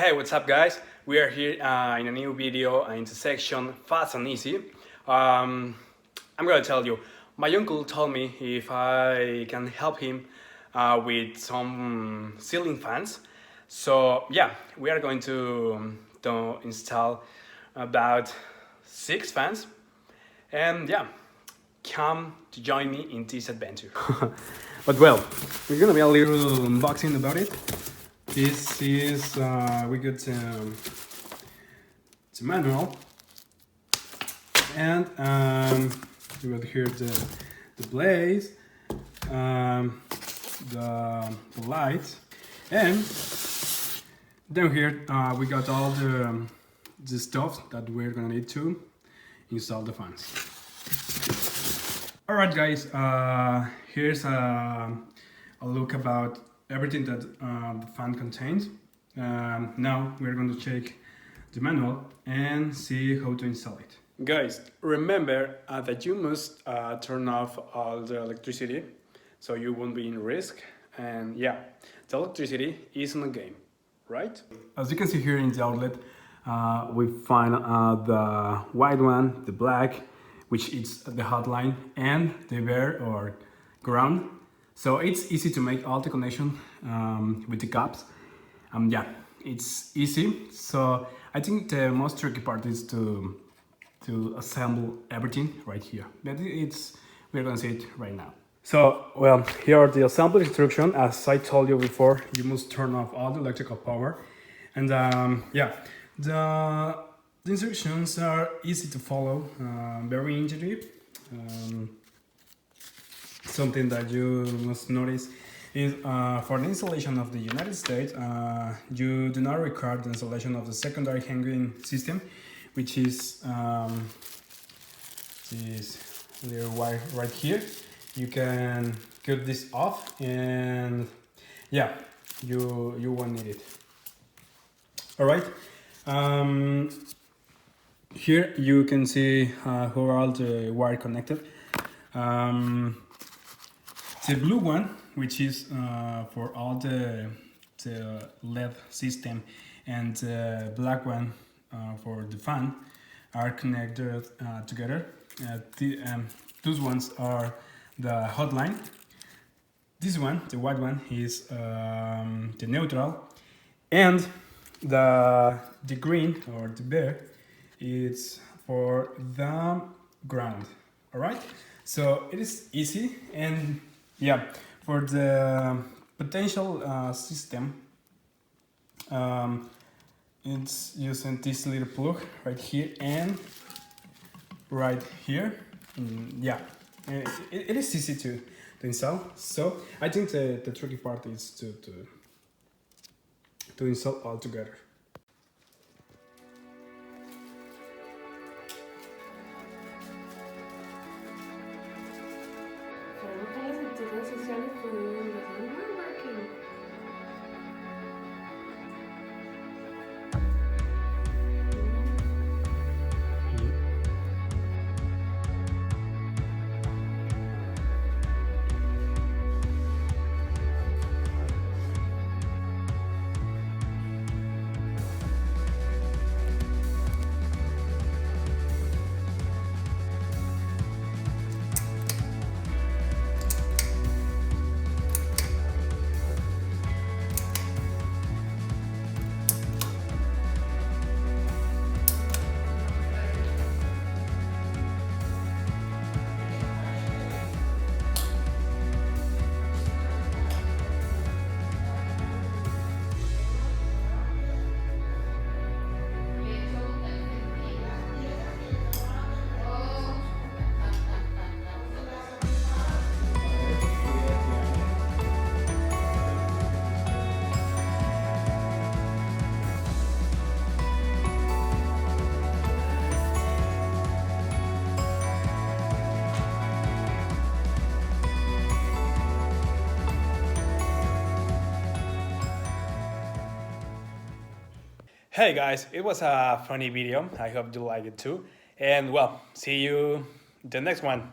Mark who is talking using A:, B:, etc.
A: Hey, what's up guys? We are here in a new video in the section Fast and Easy. I'm gonna tell you, my uncle told me if I can help him with some ceiling fans. So yeah, we are going to install about 6 fans. And yeah, come to join me in this adventure. But well, we're gonna be a little unboxing about it. This is we got the manual, and we got here the blades, the lights, and down here we got all the stuff that we're gonna need to install the fans. All right, guys. Here's a look about everything that the fan contains. Now we're going to check the manual and see how to install it. Guys, remember that you must turn off all the electricity so you won't be in risk. And yeah, the electricity is in the game, right? As you can see here in the outlet, we find the white one, the black, which is the hotline, and the bare or ground. So it's easy to make all the connection with the caps. Yeah, it's easy. So I think the most tricky part is to assemble everything right here. But we're gonna see it right now. So, well, here are the assembly instructions. As I told you before, you must turn off all the electrical power. And yeah, the instructions are easy to follow, very intuitive. Something that you must notice is for the installation of the United States, you do not require the installation of the secondary hanging system, which is this little wire right here. You can cut this off, and yeah, you won't need it. All right. Here you can see how are all the wire connected. The blue one, which is for all the LED system, and the black one for the fan, are connected together. Those ones are the hotline. This one, the white one, is the neutral, and the green or the bare is for the ground. All right, so it is easy. And yeah, for the potential system, it's using this little plug right here and right here. Yeah, it is easy to install. So I think the tricky part is to install all together.
B: Redes sociales pueden hacer más marketing.
A: Hey guys, it was a funny video. I hope you like it too. And well, see you the next one.